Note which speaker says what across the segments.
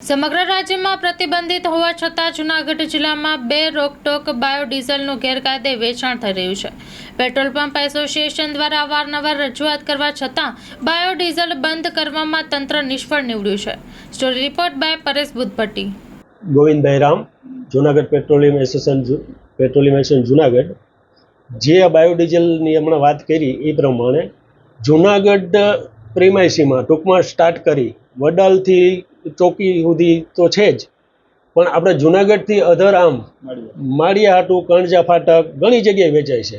Speaker 1: સમગ્ર રાજ્યમાં પ્રતિબંધિત હોવા છતાં જૂનાગઢ જિલ્લામાં બે રોકટોક બાયોડીઝલનું ગેરકાયદે વેચાણ થઈ રહ્યું છે. પેટ્રોલ પંપ એસોસિએશન દ્વારા અવારનવાર રજૂઆત કરવા છતાં બાયોડીઝલ બંધ કરવામાં તંત્ર નિષ્ફળ નીવડ્યું છે. Story report by Paresh Buddhpatti.
Speaker 2: Govindbhai Ram, Junagadh petroleum association Junagadh. જે આ બાયોડીઝલની હમણાં વાત કરી એ પ્રમાણે જૂનાગઢ પ્રીમાઇસીમાં ટૂંકમાં સ્ટાર્ટ કરી વડાલથી ચોકી સુધી તો છે જ, પણ આપણે જૂનાગઢથી અધર આમ માળિયા હાટું, કણજા ફાટક ઘણી જગ્યાએ વેચાય છે.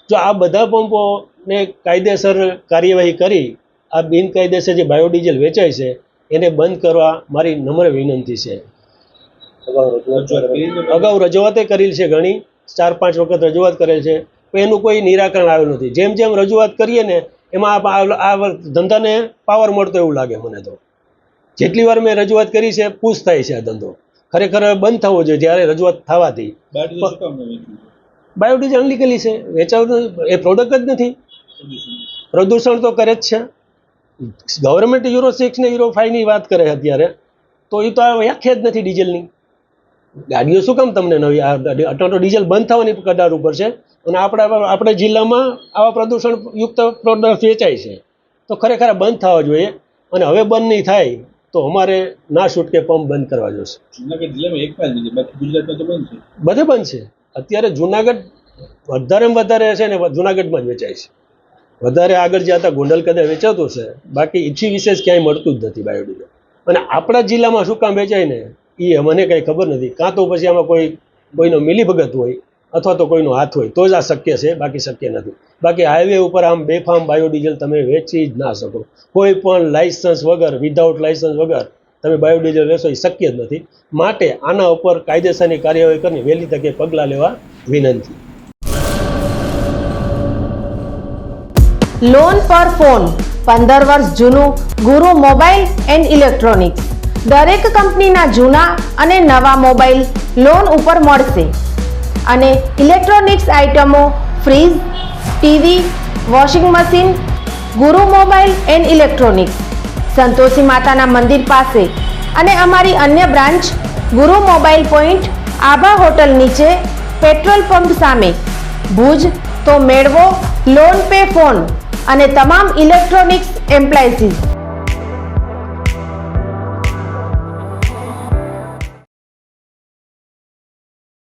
Speaker 2: જો આ બધા પંપોને કાયદેસર કાર્યવાહી કરી આ બિનકાયદેસર જે બાયોડીઝલ વેચાય છે એને બંધ કરવા મારી નમ્ર વિનંતી છે. અગાઉ રજૂઆતે કરેલ છે, ઘણી 4-5 વખત રજૂઆત કરેલ છે, પણ એનું કોઈ નિરાકરણ આવેલું નથી. જેમ જેમ રજૂઆત કરીએ ને એમાં આ ધંધાને પાવર મળતો એવું લાગે મને તો. જેટલી વાર મેં રજૂઆત કરી છે પૂછ થાય છે આ ધંધો ખરેખર બંધ થવો જોઈએ. જ્યારે રજૂઆત થવાથી બાયોડીઝલ અનલીગલી છે, વેચાવતું એ પ્રોડક્ટ જ નથી. પ્રદૂષણ તો કરે જ છે. ગવર્મેન્ટ યુરો 6 ને યુરો 5 ની વાત કરે અત્યારે, તો એ તો વ્યાખ્યા જ નથી ડીઝલની. ગાડીઓ શું કામ તમને નવી અટોટો ડીઝલ બંધ થવાની કડાર ઉપર છે, અને આપણે જિલ્લામાં આવા પ્રદૂષણયુક્ત પ્રોડક્ટ વેચાય છે. તો ખરેખર બંધ થવા જોઈએ, અને હવે બંધ નહીં થાય તો અમારે ના છૂટકે પંપ બંધ કરવા જોશે.
Speaker 3: જૂનાગઢ જિલ્લામાં એક જ છે, બાકી ગુજરાતમાં તો બંધ છે.
Speaker 2: બધે બંધ છે. અત્યારે જૂનાગઢ વધારેમાં વધારે છે ને જૂનાગઢમાં જ વેચાય છે. વધારે આગળ જતા ગોંડલ કદાચ વેચાતું છે, બાકી ઈચ્છી વિશેષ ક્યાંય મળતું જ નથી બાયોડીઝલ. અને આપણા જિલ્લામાં શું કામ વેચાય ને એ મને કંઈ ખબર નથી. કાં તો પછી આમાં કોઈનો મિલીભગત હોય અથવા તો કોઈનો હાથ હોય તો જ આ શક્ય છે, બાકી શક્ય નથી. બાકી હાઈવે ઉપર આમ બેફામ બાયોડીઝલ તમે વેચી જ ના શકો. કોઈ પણ લાઇસન્સ વગર, વિધાઉટ લાઇસન્સ વગર તમે બાયોડીઝલ વેચો એ શક્ય જ નથી. માટે આના ઉપર કાયદેસરની કાર્યવાહી કરીને વહેલી તકે પગલાં લેવા વિનંતી.
Speaker 4: લોન પર ફોન 15 વર્ષ જૂનું ગુરુ મોબાઈલ એન્ડ ઇલેક્ટ્રોનિક્સ. દરેક કંપનીના જૂના અને નવા મોબાઈલ લોન ઉપર મળશે, અને ઇલેક્ટ્રોનિક્સ આઇટમો ફ્રીજ, ટીવી, વોશિંગ મશીન. ગુરુ મોબાઈલ એન્ડ ઇલેક્ટ્રોનિક્સ, સંતોષી માતાના મંદિર પાસે, અને અમારી અન્ય બ્રાન્ચ ગુરુ મોબાઈલ પોઈન્ટ, આભા હોટલ નીચે, પેટ્રોલ પંપ સામે, ભુજ. તો મેળવો લોન પે ફોન અને તમામ ઇલેક્ટ્રોનિક્સ એપ્લાયન્સીસ.